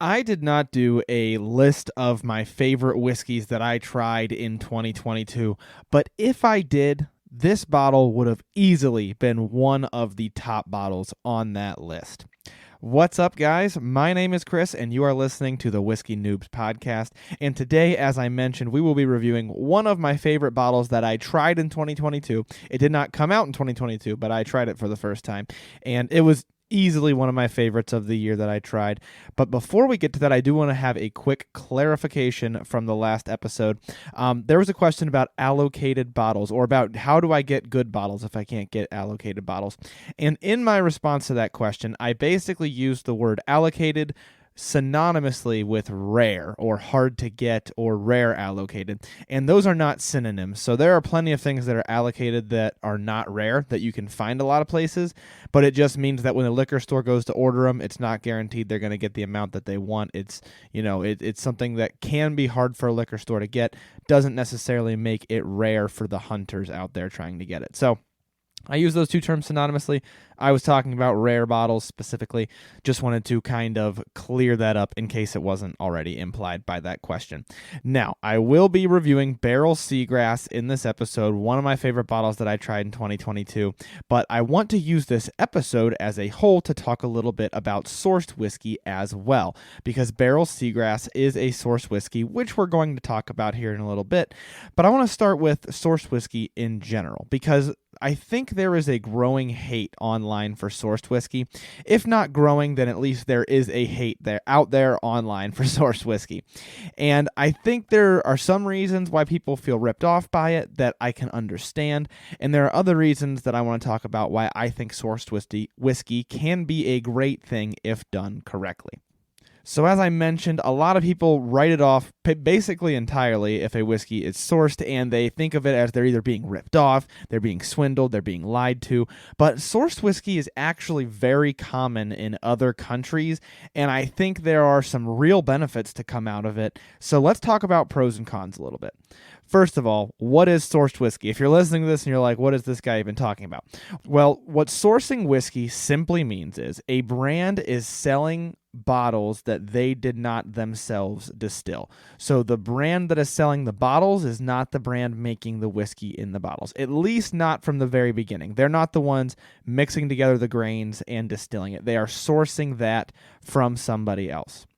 I did not do a list of my favorite whiskeys that I tried in 2022, but if I did, this bottle would have easily been one of the top bottles on that list. What's up, guys? My name is Chris, and you are listening to the Whiskey Noobs podcast. And today, as I mentioned, we will be reviewing one of my favorite bottles that I tried in 2022. It did not come out in 2022, but I tried it for the first time, and it was easily one of my favorites of the year that I tried. But before we get to that, I do want to have a quick clarification from the last episode. There was a question about allocated bottles, or about how do I get good bottles if I can't get allocated bottles. And in my response to that question, I basically used the word allocated synonymously with rare or hard to get or rare allocated, and those are not synonyms. So there are plenty of things that are allocated that are not rare that you can find a lot of places, but it just means that when a liquor store goes to order them, it's not guaranteed they're going to get the amount that they want. It's it's something that can be hard for a liquor store to get, doesn't necessarily make it rare for the hunters out there trying to get it. So I use those two terms synonymously. I was talking about rare bottles specifically. Just wanted to kind of clear that up in case it wasn't already implied by that question. Now, I will be reviewing Barrell Seagrass in this episode, one of my favorite bottles that I tried in 2022, but I want to use this episode as a whole to talk a little bit about sourced whiskey as well, because Barrell Seagrass is a sourced whiskey, which we're going to talk about here in a little bit. But I want to start with sourced whiskey in general, because I think there is a growing hate online for sourced whiskey. If not growing, then at least there is a hate out there online for sourced whiskey. And I think there are some reasons why people feel ripped off by it that I can understand. And there are other reasons that I want to talk about why I think sourced whiskey can be a great thing if done correctly. So as I mentioned, a lot of people write it off basically entirely if a whiskey is sourced, and they think of it as they're either being ripped off, they're being swindled, they're being lied to. But sourced whiskey is actually very common in other countries, and I think there are some real benefits to come out of it. So let's talk about pros and cons a little bit. First of all, what is sourced whiskey? If you're listening to this and you're like, what is this guy even talking about? Well, what sourcing whiskey simply means is a brand is selling bottles that they did not themselves distill. So the brand that is selling the bottles is not the brand making the whiskey in the bottles, at least not from the very beginning. They're not the ones mixing together the grains and distilling it. They are sourcing that from somebody else.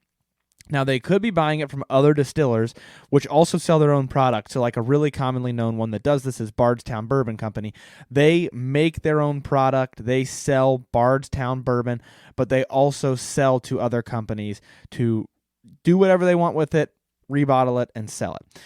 Now, they could be buying it from other distillers, which also sell their own product. So like a really commonly known one that does this is Bardstown Bourbon Company. They make their own product. They sell Bardstown Bourbon, but they also sell to other companies to do whatever they want with it, rebottle it, and sell it.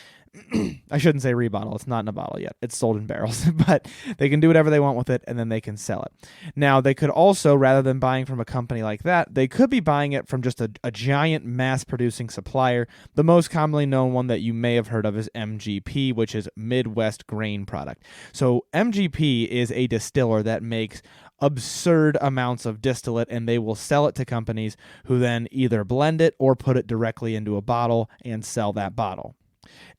I shouldn't say rebottle. It's not in a bottle yet. It's sold in barrels, but they can do whatever they want with it, and then they can sell it. Now, they could also, rather than buying from a company like that, they could be buying it from just a giant mass-producing supplier. The most commonly known one that you may have heard of is MGP, which is Midwest Grain Product. So MGP is a distiller that makes absurd amounts of distillate, and they will sell it to companies who then either blend it or put it directly into a bottle and sell that bottle.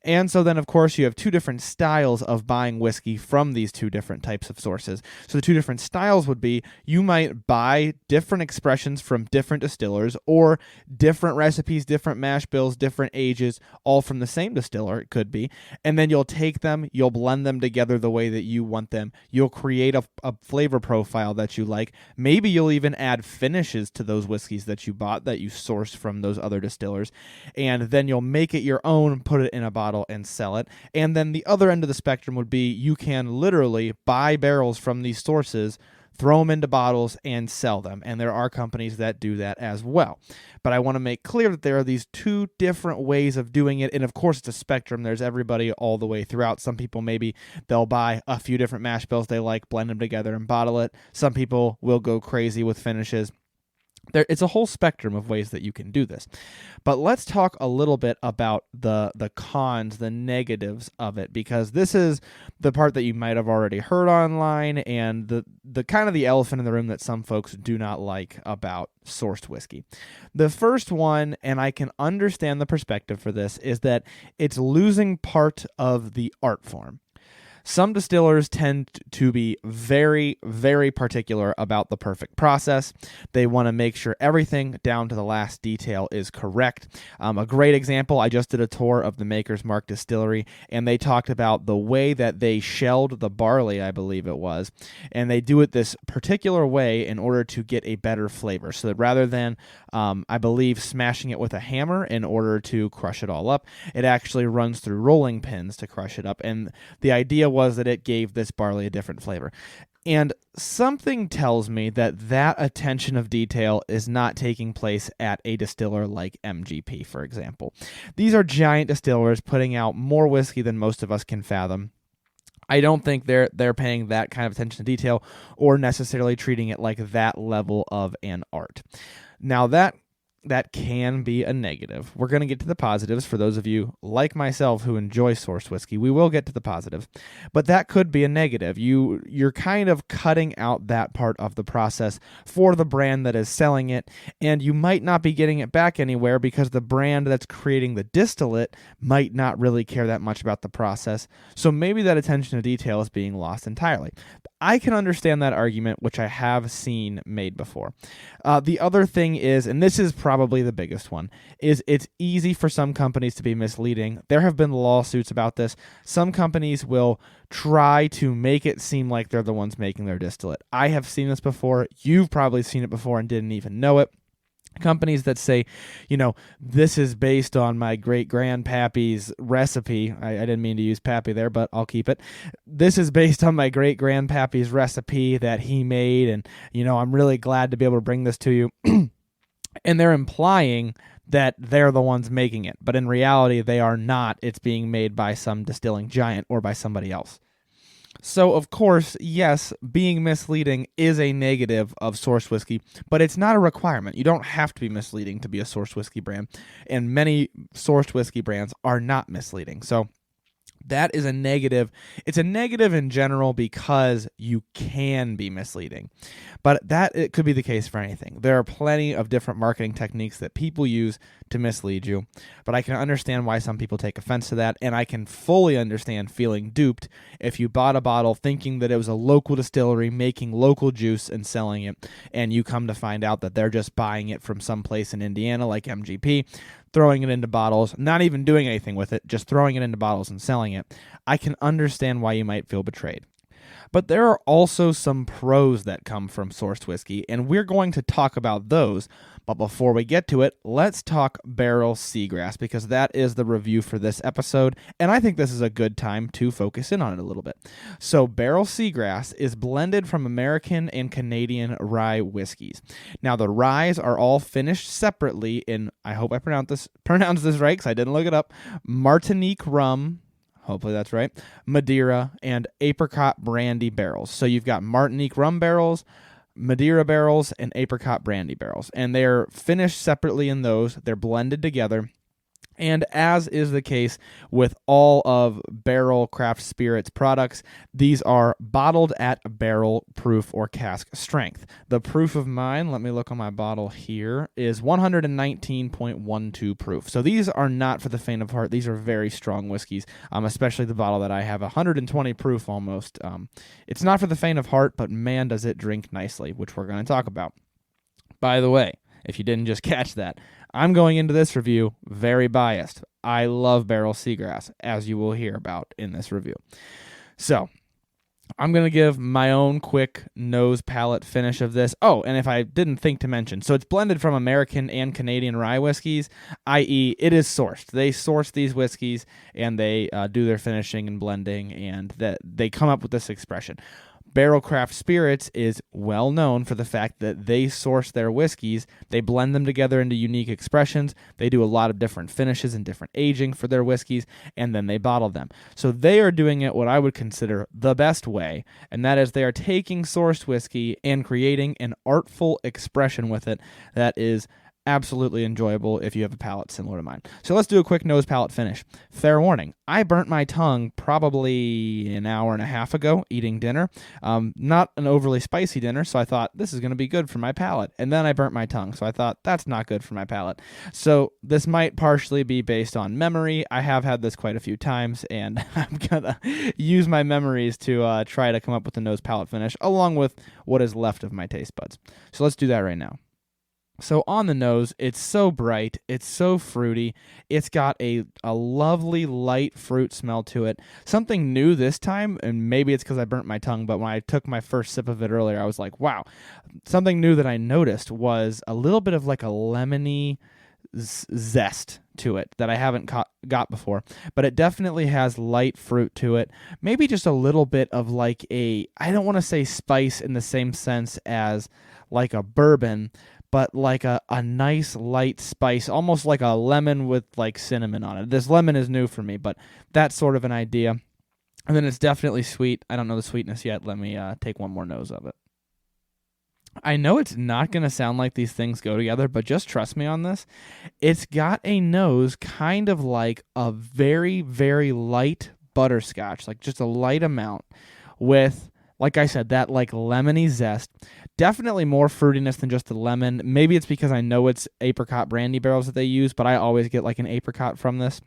And so then, of course, you have two different styles of buying whiskey from these two different types of sources. So the two different styles would be you might buy different expressions from different distillers, or different recipes, different mash bills, different ages, all from the same distiller, it could be. And then you'll take them, you'll blend them together the way that you want them. You'll create a flavor profile that you like. Maybe you'll even add finishes to those whiskeys that you bought, that you sourced from those other distillers. And then you'll make it your own, put it in a bottle, and sell it. And then the other end of the spectrum would be you can literally buy barrels from these sources, throw them into bottles, and sell them. And there are companies that do that as well. But I want to make clear that there are these two different ways of doing it. And of course, it's a spectrum. There's everybody all the way throughout. Some people, maybe they'll buy a few different mash bills they like, blend them together, and bottle it. Some people will go crazy with finishes. It's a whole spectrum of ways that you can do this. But let's talk a little bit about the cons, the negatives of it, because this is the part that you might have already heard online, and the kind of the elephant in the room that some folks do not like about sourced whiskey. The first one, and I can understand the perspective for this, is that it's losing part of the art form. Some distillers tend to be very, very particular about the perfect process. They want to make sure everything down to the last detail is correct. A great example, I just did a tour of the Maker's Mark distillery, and they talked about the way that they shelled the barley, I believe it was, and they do it this particular way in order to get a better flavor. So that rather than, I believe, smashing it with a hammer in order to crush it all up, it actually runs through rolling pins to crush it up, and the idea was that it gave this barley a different flavor. And something tells me that that attention of detail is not taking place at a distiller like MGP, for example. These are giant distillers putting out more whiskey than most of us can fathom. I don't think they're paying that kind of attention to detail or necessarily treating it like that level of an art. Now that can be a negative. We're going to get to the positives for those of you like myself who enjoy sourced whiskey. We will get to the positives, but that could be a negative. You're kind of cutting out that part of the process for the brand that is selling it, and you might not be getting it back anywhere because the brand that's creating the distillate might not really care that much about the process. So maybe that attention to detail is being lost entirely. I can understand that argument, which I have seen made before. The other thing is, and this is probably the biggest one, is it's easy for some companies to be misleading. There have been lawsuits about this. Some companies will try to make it seem like they're the ones making their distillate. I have seen this before. You've probably seen it before and didn't even know it. Companies that say, this is based on my great-grandpappy's recipe. I didn't mean to use pappy there, but I'll keep it. This is based on my great-grandpappy's recipe that he made, and, I'm really glad to be able to bring this to you. And they're implying that they're the ones making it, but in reality, they are not. It's being made by some distilling giant or by somebody else. So, of course, yes, being misleading is a negative of sourced whiskey, but it's not a requirement. You don't have to be misleading to be a sourced whiskey brand, and many sourced whiskey brands are not misleading. So that is a negative. It's a negative in general because you can be misleading. But it could be the case for anything. There are plenty of different marketing techniques that people use to mislead you, but I can understand why some people take offense to that, and I can fully understand feeling duped if you bought a bottle thinking that it was a local distillery making local juice and selling it, and you come to find out that they're just buying it from someplace in Indiana like MGP, throwing it into bottles, not even doing anything with it, just throwing it into bottles and selling it. I can understand why you might feel betrayed. But there are also some pros that come from sourced whiskey, and we're going to talk about those. But before we get to it, let's talk Barrell Seagrass, because that is the review for this episode, and I think this is a good time to focus in on it a little bit. So Barrell Seagrass is blended from American and Canadian rye whiskeys. Now, the ryes are all finished separately in, I hope I pronounced this right because I didn't look it up, Martinique rum, hopefully that's right, Madeira, and apricot brandy barrels. So you've got Martinique rum barrels, Madeira barrels, and apricot brandy barrels. And they're finished separately in those. They're blended together. And as is the case with all of Barrell Craft Spirits products, these are bottled at barrel proof or cask strength. The proof of mine, let me look on my bottle here, is 119.12 proof. So these are not for the faint of heart. These are very strong whiskeys, especially the bottle that I have, 120 proof almost. It's not for the faint of heart, but man, does it drink nicely, which we're going to talk about. By the way, if you didn't just catch that, I'm going into this review very biased. I love Barrell Seagrass, as you will hear about in this review. So, I'm going to give my own quick nose palate finish of this. Oh, and if I didn't think to mention, so it's blended from American and Canadian rye whiskeys, i.e. it is sourced. They source these whiskeys, and they do their finishing and blending, and they come up with this expression. Barrell Craft Spirits is well known for the fact that they source their whiskeys, they blend them together into unique expressions, they do a lot of different finishes and different aging for their whiskeys, and then they bottle them. So they are doing it what I would consider the best way, and that is they are taking sourced whiskey and creating an artful expression with it that is absolutely enjoyable if you have a palate similar to mine. So let's do a quick nose palate finish. Fair warning, I burnt my tongue probably an hour and a half ago eating dinner. Not an overly spicy dinner, so I thought this is going to be good for my palate. And then I burnt my tongue, so I thought that's not good for my palate. So this might partially be based on memory. I have had this quite a few times, and I'm going to use my memories to try to come up with a nose palate finish along with what is left of my taste buds. So let's do that right now. So on the nose, it's so bright, it's so fruity, it's got a lovely light fruit smell to it. Something new this time, and maybe it's because I burnt my tongue, but when I took my first sip of it earlier, I was like, wow. Something new that I noticed was a little bit of like a lemony zest to it that I haven't got before, but it definitely has light fruit to it. Maybe just a little bit of like I don't want to say spice in the same sense as like a bourbon, but like a nice light spice, almost like a lemon with like cinnamon on it. This lemon is new for me, but that's sort of an idea. And then it's definitely sweet. I don't know the sweetness yet. Let me take one more nose of it. I know it's not going to sound like these things go together, but just trust me on this. It's got a nose kind of like a very, very light butterscotch, like just a light amount with, like I said, that like lemony zest. Definitely more fruitiness than just the lemon. Maybe it's because I know it's apricot brandy barrels that they use, but I always get like an apricot from this.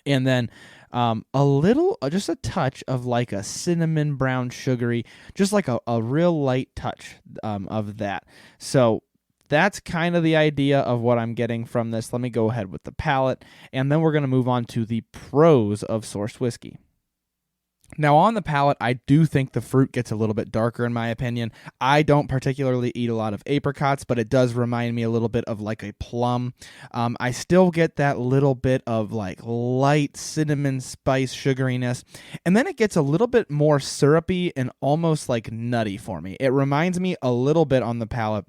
And then a little, just a touch of like a cinnamon brown sugary, just like a real light touch of that. So that's kind of the idea of what I'm getting from this. Let me go ahead with the palate, and then we're going to move on to the pros of sourced whiskey. Now, on the palate, I do think the fruit gets a little bit darker in my opinion. I don't particularly eat a lot of apricots, but it does remind me a little bit of like a plum. I still get that little bit of like light cinnamon spice sugariness, and then it gets a little bit more syrupy and almost like nutty for me. It reminds me a little bit on the palate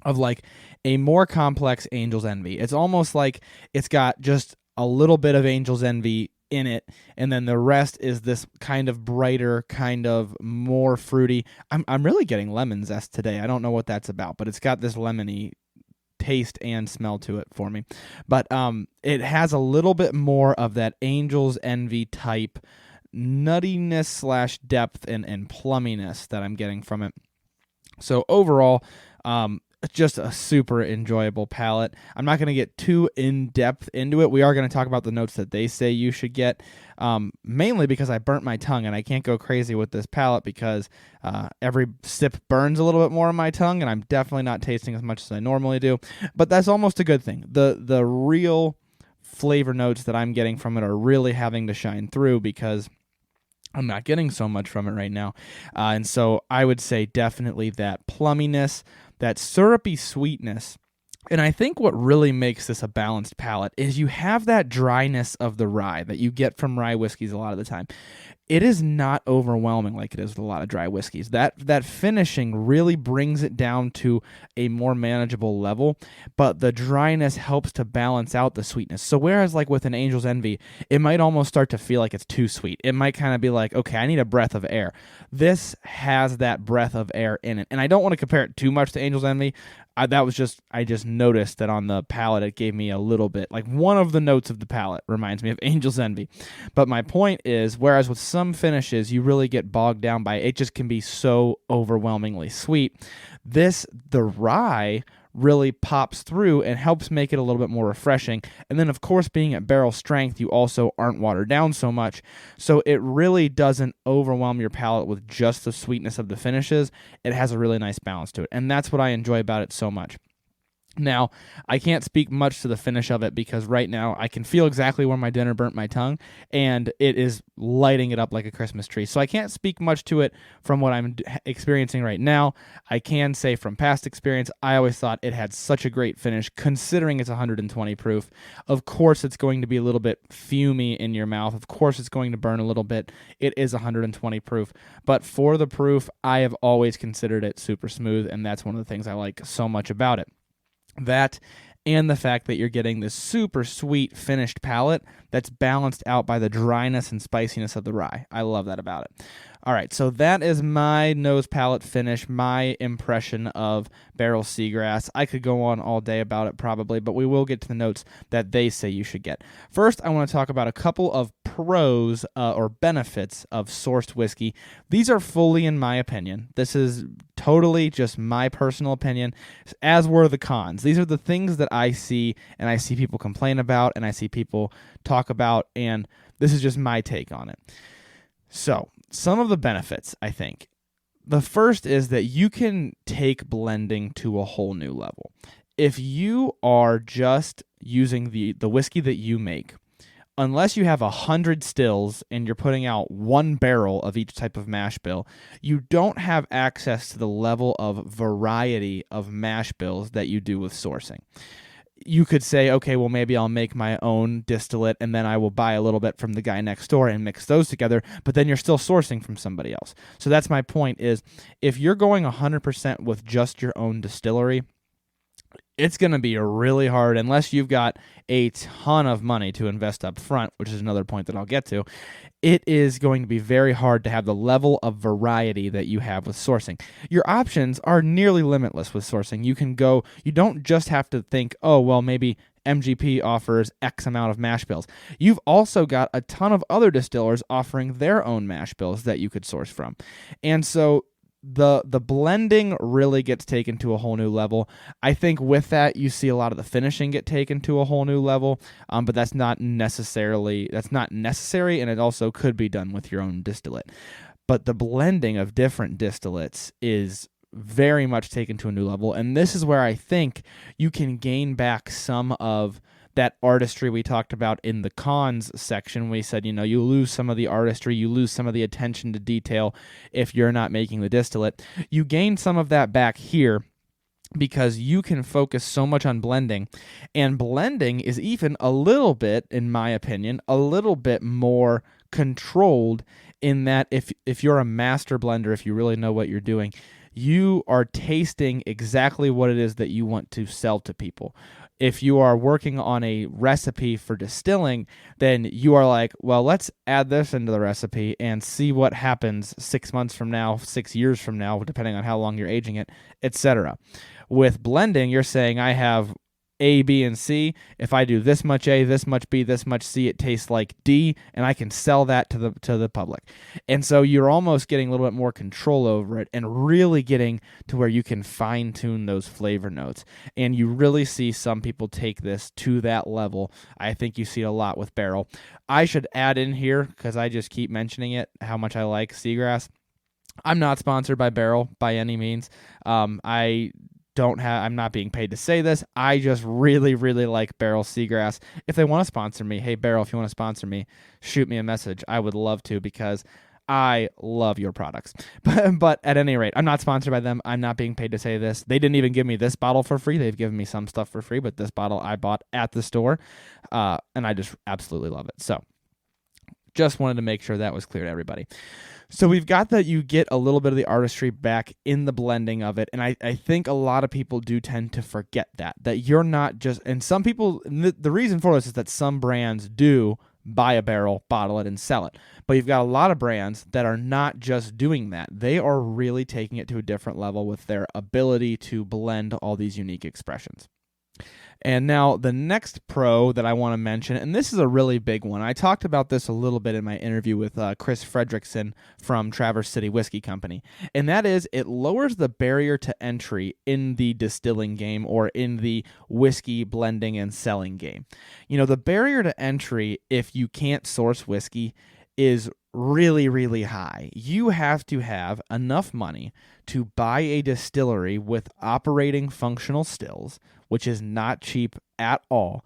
of like a more complex Angel's Envy. It's almost like it's got just a little bit of Angel's Envy in it, and then the rest is this kind of brighter, kind of more fruity. I'm really getting lemon zest today. I don't know what that's about, but it's got this lemony taste and smell to it for me. But it has a little bit more of that Angel's Envy type nuttiness / depth and plumminess that I'm getting from it. So overall, just a super enjoyable palate. I'm not going to get too in-depth into it. We are going to talk about the notes that they say you should get, mainly because I burnt my tongue, and I can't go crazy with this palate because every sip burns a little bit more on my tongue, and I'm definitely not tasting as much as I normally do. But that's almost a good thing. The real flavor notes that I'm getting from it are really having to shine through because I'm not getting so much from it right now. And so I would say definitely that plumminess, that syrupy sweetness. And I think what really makes this a balanced palate is you have that dryness of the rye that you get from rye whiskeys a lot of the time. It is not overwhelming like it is with a lot of dry whiskeys. That finishing really brings it down to a more manageable level, but the dryness helps to balance out the sweetness. So whereas like with an Angel's Envy, it might almost start to feel like it's too sweet. It might kind of be like, okay, I need a breath of air. This has that breath of air in it. And I don't want to compare it too much to Angel's Envy. I just noticed that on the palate it gave me a little bit, like one of the notes of the palate reminds me of Angel's Envy. But my point is, whereas with some finishes you really get bogged down by it just can be so overwhelmingly sweet, the rye really pops through and helps make it a little bit more refreshing. And then, of course, being at barrel strength, you also aren't watered down so much. So it really doesn't overwhelm your palate with just the sweetness of the finishes. It has a really nice balance to it. And that's what I enjoy about it so much. Now, I can't speak much to the finish of it because right now I can feel exactly where my dinner burnt my tongue, and it is lighting it up like a Christmas tree. So I can't speak much to it from what I'm experiencing right now. I can say from past experience, I always thought it had such a great finish considering it's 120 proof. Of course, it's going to be a little bit fumey in your mouth. Of course, it's going to burn a little bit. It is 120 proof. But for the proof, I have always considered it super smooth, and that's one of the things I like so much about it. That and the fact that you're getting this super sweet finished palate that's balanced out by the dryness and spiciness of the rye. I love that about it. All right, so that is my nose palate finish, my impression of Barrell Seagrass. I could go on all day about it probably, but we will get to the notes that they say you should get. First, I want to talk about a couple of pros or benefits of sourced whiskey. These are fully in my opinion. This is totally just my personal opinion, as were the cons. These are the things that I see, and I see people complain about, and I see people talk about, and this is just my take on it. So, some of the benefits, I think. The first is that you can take blending to a whole new level. If you are just using the whiskey that you make, unless you have 100 stills and you're putting out 1 barrel of each type of mash bill, you don't have access to the level of variety of mash bills that you do with sourcing. You could say, okay, well, maybe I'll make my own distillate and then I will buy a little bit from the guy next door and mix those together, but then you're still sourcing from somebody else. So that's my point is, if you're going 100% with just your own distillery, it's going to be really hard unless you've got a ton of money to invest up front, which is another point that I'll get to. It is going to be very hard to have the level of variety that you have with sourcing. Your options are nearly limitless with sourcing. You don't just have to think, oh, well, maybe MGP offers X amount of mash bills. You've also got a ton of other distillers offering their own mash bills that you could source from. And so the blending really gets taken to a whole new level. I think with that, you see a lot of the finishing get taken to a whole new level, but that's not necessary, and it also could be done with your own distillate. But the blending of different distillates is very much taken to a new level, and this is where I think you can gain back some of that artistry we talked about in the cons section. We said, you lose some of the artistry, you lose some of the attention to detail if you're not making the distillate. You gain some of that back here because you can focus so much on blending, and blending is even a little bit, in my opinion, a little bit more controlled in that if you're a master blender, if you really know what you're doing, you are tasting exactly what it is that you want to sell to people. If you are working on a recipe for distilling, then you are like, well, let's add this into the recipe and see what happens 6 months from now, 6 years from now, depending on how long you're aging it, etc. With blending, you're saying I have A, B, and C. If I do this much A, this much B, this much C, it tastes like D, and I can sell that to the public. And so you're almost getting a little bit more control over it and really getting to where you can fine-tune those flavor notes. And you really see some people take this to that level. I think you see it a lot with Barrell. I should add in here, because I just keep mentioning it, how much I like Seagrass. I'm not sponsored by Barrell by any means. I'm not being paid to say this. I just really, really like Barrell Seagrass. If they want to sponsor me, hey, Barrell, if you want to sponsor me, shoot me a message. I would love to, because I love your products. But at any rate, I'm not sponsored by them. I'm not being paid to say this. They didn't even give me this bottle for free. They've given me some stuff for free, but this bottle I bought at the store, and I just absolutely love it. So just wanted to make sure that was clear to everybody. So we've got that you get a little bit of the artistry back in the blending of it, and I think a lot of people do tend to forget that you're not just, and some people, the reason for this is that some brands do buy a barrel, bottle it, and sell it. But you've got a lot of brands that are not just doing that. They are really taking it to a different level with their ability to blend all these unique expressions. And now the next pro that I want to mention, and this is a really big one. I talked about this a little bit in my interview with Chris Fredrickson from Traverse City Whiskey Company, and that is it lowers the barrier to entry in the distilling game or in the whiskey blending and selling game. The barrier to entry, if you can't source whiskey, is really, really high. You have to have enough money to buy a distillery with operating functional stills, which is not cheap at all.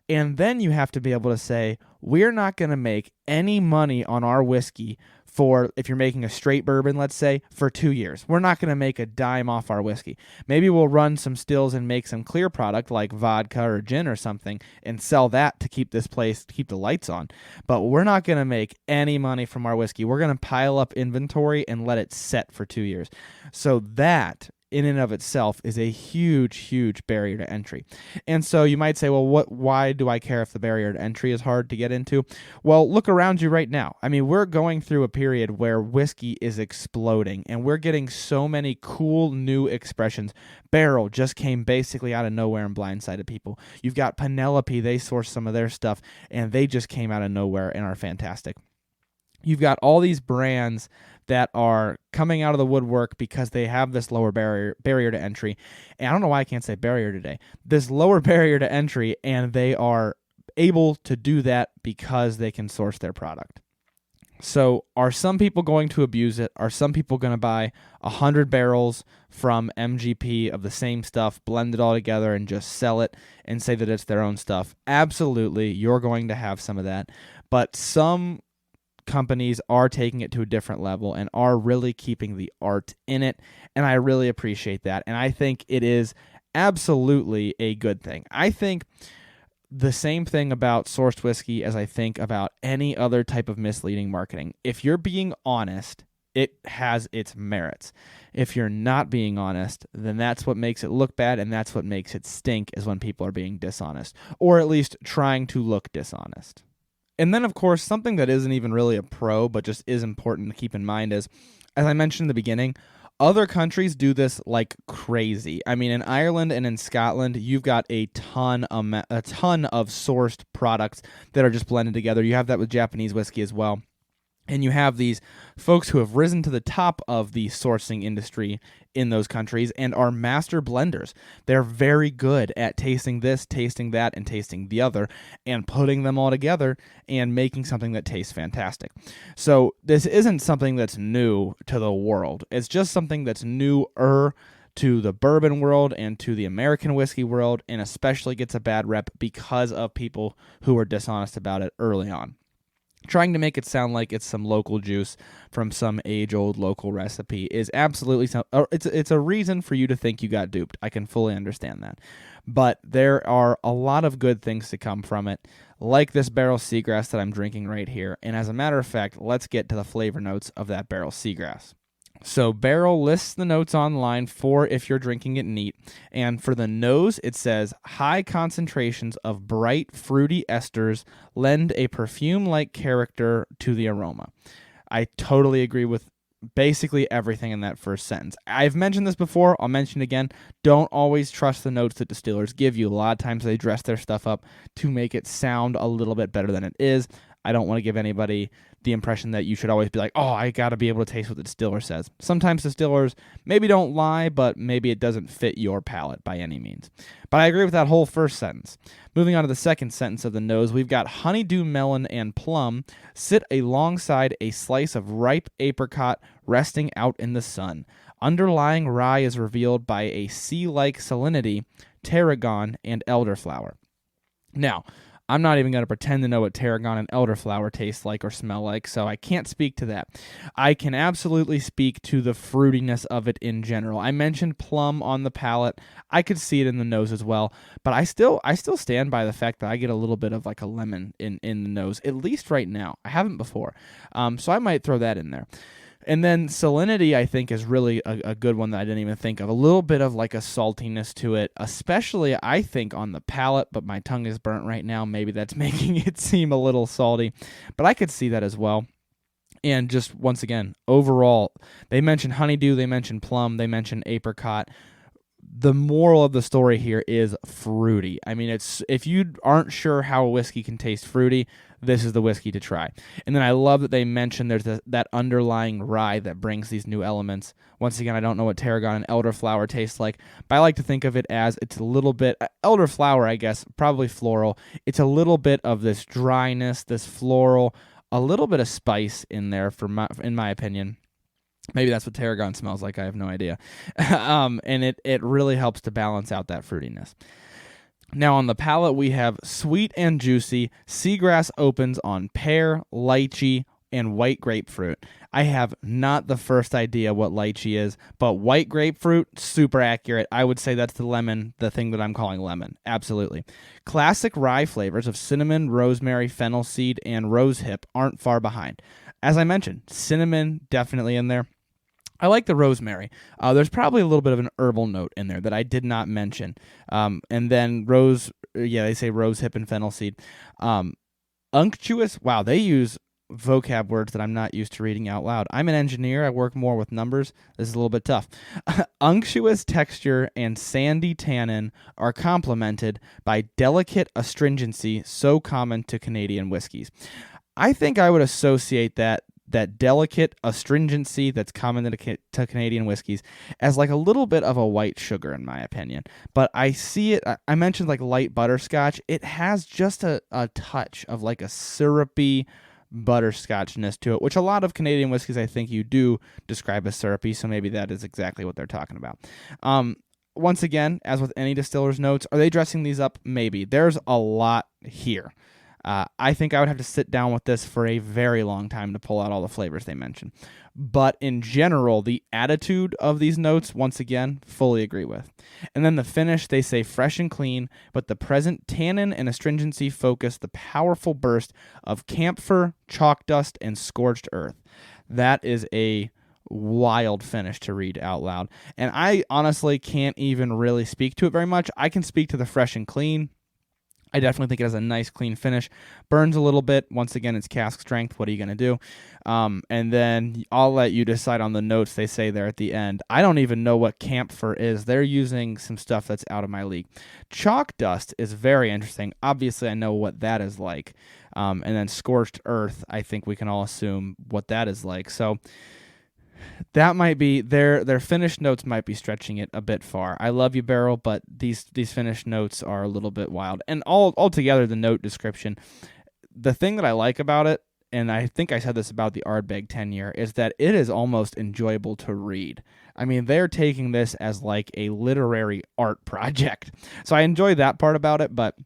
And then you have to be able to say, we're not going to make any money on our whiskey for, if you're making a straight bourbon, let's say, for 2 years. We're not going to make a dime off our whiskey. Maybe we'll run some stills and make some clear product like vodka or gin or something and sell that to keep the lights on. But we're not going to make any money from our whiskey. We're going to pile up inventory and let it set for 2 years. So that in and of itself is a huge, huge barrier to entry. And so you might say, well, why do I care if the barrier to entry is hard to get into? Well, look around you right now. I mean, we're going through a period where whiskey is exploding, and we're getting so many cool new expressions. Barrell just came basically out of nowhere and blindsided people. You've got Penelope, they sourced some of their stuff, and they just came out of nowhere and are fantastic. You've got all these brands that are coming out of the woodwork because they have this lower barrier to entry. And I don't know why I can't say barrier today. This lower barrier to entry, and they are able to do that because they can source their product. So are some people going to abuse it? Are some people going to buy 100 barrels from MGP of the same stuff, blend it all together, and just sell it and say that it's their own stuff? Absolutely, you're going to have some of that. But some companies are taking it to a different level and are really keeping the art in it, and I really appreciate that. And I think it is absolutely a good thing. I think the same thing about sourced whiskey as I think about any other type of misleading marketing. If you're being honest, it has its merits. If you're not being honest, then that's what makes it look bad, and that's what makes it stink, is when people are being dishonest, or at least trying to look dishonest. And then, of course, something that isn't even really a pro, but just is important to keep in mind is, as I mentioned in the beginning, other countries do this like crazy. I mean, in Ireland and in Scotland, you've got a ton of sourced products that are just blended together. You have that with Japanese whiskey as well. And you have these folks who have risen to the top of the sourcing industry in those countries and are master blenders. They're very good at tasting this, tasting that, and tasting the other, and putting them all together and making something that tastes fantastic. So this isn't something that's new to the world. It's just something that's newer to the bourbon world and to the American whiskey world, and especially gets a bad rep because of people who are dishonest about it early on, trying to make it sound like it's some local juice from some age-old local recipe is absolutely it's a reason for you to think you got duped. I can fully understand that. But there are a lot of good things to come from it, like this Barrell Seagrass that I'm drinking right here. And as a matter of fact, let's get to the flavor notes of that Barrell Seagrass. So Barrell lists the notes online for if you're drinking it neat. And for the nose, it says, high concentrations of bright, fruity esters lend a perfume-like character to the aroma. I totally agree with basically everything in that first sentence. I've mentioned this before. I'll mention it again. Don't always trust the notes that distillers give you. A lot of times they dress their stuff up to make it sound a little bit better than it is. I don't want to give anybody the impression that you should always be like, oh, I got to be able to taste what the distiller says. Sometimes distillers maybe don't lie, but maybe it doesn't fit your palate by any means. But I agree with that whole first sentence. Moving on to the second sentence of the nose, we've got honeydew melon and plum sit alongside a slice of ripe apricot resting out in the sun. Underlying rye is revealed by a sea-like salinity, tarragon, and elderflower. Now, I'm not even going to pretend to know what tarragon and elderflower taste like or smell like, so I can't speak to that. I can absolutely speak to the fruitiness of it in general. I mentioned plum on the palate. I could see it in the nose as well, but I still stand by the fact that I get a little bit of like a lemon in the nose, at least right now. I haven't before, so I might throw that in there. And then salinity, I think, is really a good one that I didn't even think of. A little bit of like a saltiness to it, especially, I think, on the palate, but my tongue is burnt right now. Maybe that's making it seem a little salty, but I could see that as well. And just, once again, overall, they mentioned honeydew, they mentioned plum, they mentioned apricot. The moral of the story here is fruity. I mean, if you aren't sure how a whiskey can taste fruity, this is the whiskey to try. And then I love that they mentioned there's that underlying rye that brings these new elements. Once again, I don't know what tarragon and elderflower tastes like, but I like to think of it as it's a little bit, elderflower, I guess, probably floral. It's a little bit of this dryness, this floral, a little bit of spice in there, in my opinion. Maybe that's what tarragon smells like. I have no idea. And it really helps to balance out that fruitiness. Now on the palate, we have sweet and juicy. Seagrass opens on pear, lychee, and white grapefruit. I have not the first idea what lychee is, but white grapefruit, super accurate. I would say that's the lemon, the thing that I'm calling lemon. Absolutely. Classic rye flavors of cinnamon, rosemary, fennel seed, and rosehip aren't far behind. As I mentioned, cinnamon definitely in there. I like the rosemary. There's probably a little bit of an herbal note in there that I did not mention. And then they say rose hip and fennel seed. Unctuous, wow, they use vocab words that I'm not used to reading out loud. I'm an engineer. I work more with numbers. This is a little bit tough. Unctuous texture and sandy tannin are complemented by delicate astringency so common to Canadian whiskeys. I think I would associate that delicate astringency that's common to Canadian whiskeys as like a little bit of a white sugar, in my opinion. But I see it, I mentioned like light butterscotch. It has just a touch of like a syrupy butterscotchness to it, which a lot of Canadian whiskeys I think you do describe as syrupy, so maybe that is exactly what they're talking about. Once again, as with any distiller's notes, are they dressing these up? Maybe. There's a lot here. I think I would have to sit down with this for a very long time to pull out all the flavors they mention. But in general, the attitude of these notes, once again, fully agree with. And then the finish, they say fresh and clean, but the present tannin and astringency focus the powerful burst of camphor, chalk dust, and scorched earth. That is a wild finish to read out loud. And I honestly can't even really speak to it very much. I can speak to the fresh and clean. I definitely think it has a nice, clean finish. Burns a little bit. Once again, it's cask strength. What are you going to do? And then I'll let you decide on the notes they say there at the end. I don't even know what camphor is. They're using some stuff that's out of my league. Chalk dust is very interesting. Obviously, I know what that is like. And then scorched earth, I think we can all assume what that is like. So that might be their finished notes might be stretching it a bit far. I love you, Barrell, but these finished notes are a little bit wild. And altogether, the note description, the thing that I like about it, and I think I said this about the Ardbeg 10-year, is that it is almost enjoyable to read. I mean, they're taking this as like a literary art project. So I enjoy that part about it, but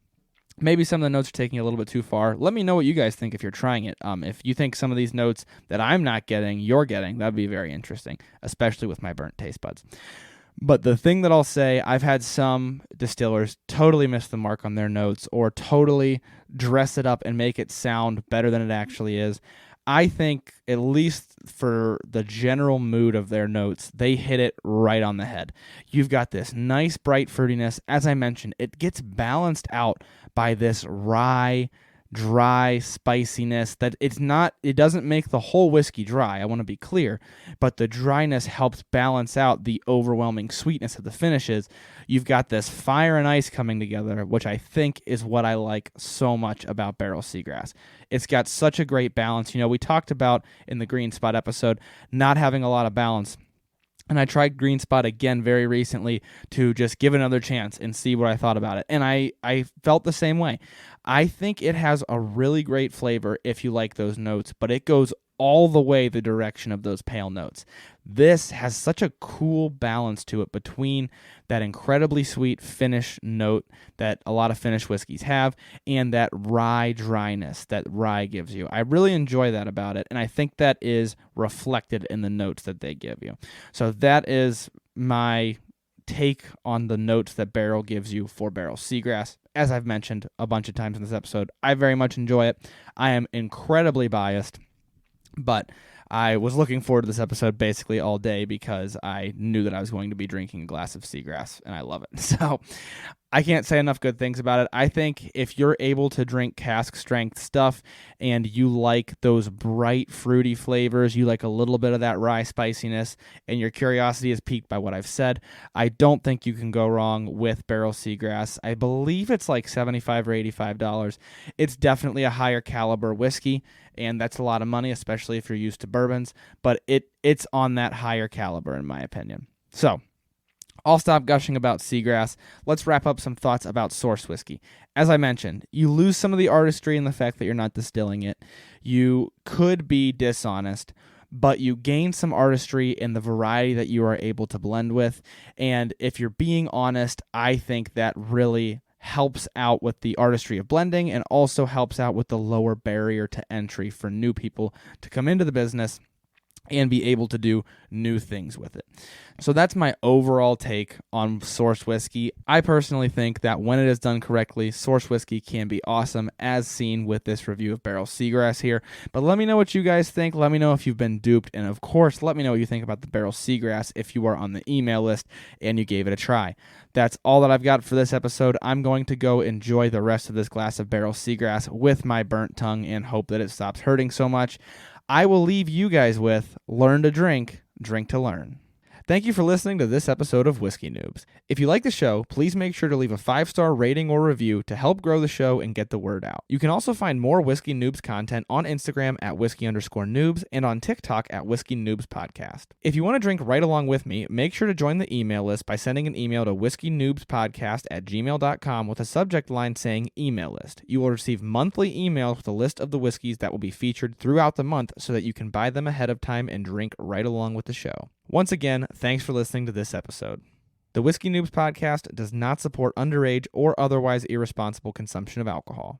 maybe some of the notes are taking a little bit too far. Let me know what you guys think if you're trying it. If you think some of these notes that I'm not getting, you're getting, that'd be very interesting, especially with my burnt taste buds. But the thing that I'll say, I've had some distillers totally miss the mark on their notes or totally dress it up and make it sound better than it actually is. I think, at least for the general mood of their notes, they hit it right on the head. You've got this nice bright fruitiness. As I mentioned, it gets balanced out by this rye, dry spiciness that it doesn't make the whole whiskey dry, I want to be clear, but the dryness helps balance out the overwhelming sweetness of the finishes. You've got this fire and ice coming together, which I think is what I like so much about Barrell Seagrass. It's got such a great balance. We talked about in the Green Spot episode not having a lot of balance. And I tried Green Spot again very recently to just give it another chance and see what I thought about it. And I felt the same way. I think it has a really great flavor if you like those notes, but it goes all the way the direction of those pale notes. This has such a cool balance to it between that incredibly sweet finish note that a lot of Finnish whiskeys have and that rye dryness that rye gives you. I really enjoy that about it, and I think that is reflected in the notes that they give you. So that is my take on the notes that Barrell gives you for Barrell Seagrass. As I've mentioned a bunch of times in this episode, I very much enjoy it. I am incredibly biased, but I was looking forward to this episode basically all day because I knew that I was going to be drinking a glass of Seagrass, and I love it. So I can't say enough good things about it. I think if you're able to drink cask strength stuff and you like those bright, fruity flavors, you like a little bit of that rye spiciness, and your curiosity is piqued by what I've said, I don't think you can go wrong with Barrell Seagrass. I believe it's like $75 or $85. It's definitely a higher caliber whiskey, and that's a lot of money, especially if you're used to bourbons, but it's on that higher caliber in my opinion. So I'll stop gushing about Seagrass. Let's wrap up some thoughts about source whiskey. As I mentioned, you lose some of the artistry in the fact that you're not distilling it. You could be dishonest, but you gain some artistry in the variety that you are able to blend with. And if you're being honest, I think that really helps out with the artistry of blending and also helps out with the lower barrier to entry for new people to come into the business and be able to do new things with it. So that's my overall take on sourced whiskey. I personally think that when it is done correctly, sourced whiskey can be awesome, as seen with this review of Barrell Seagrass here. But let me know what you guys think. Let me know if you've been duped. And of course, let me know what you think about the Barrell Seagrass if you are on the email list and you gave it a try. That's all that I've got for this episode. I'm going to go enjoy the rest of this glass of Barrell Seagrass with my burnt tongue and hope that it stops hurting so much. I will leave you guys with learn to drink, drink to learn. Thank you for listening to this episode of Whiskey Noobs. If you like the show, please make sure to leave a 5-star rating or review to help grow the show and get the word out. You can also find more Whiskey Noobs content on Instagram at whiskey_noobs and on TikTok at Whiskey Noobs Podcast. If you want to drink right along with me, make sure to join the email list by sending an email to whiskeynoobspodcast@gmail.com with a subject line saying email list. You will receive monthly emails with a list of the whiskeys that will be featured throughout the month so that you can buy them ahead of time and drink right along with the show. Once again, thanks for listening to this episode. The Whiskey Noobs Podcast does not support underage or otherwise irresponsible consumption of alcohol.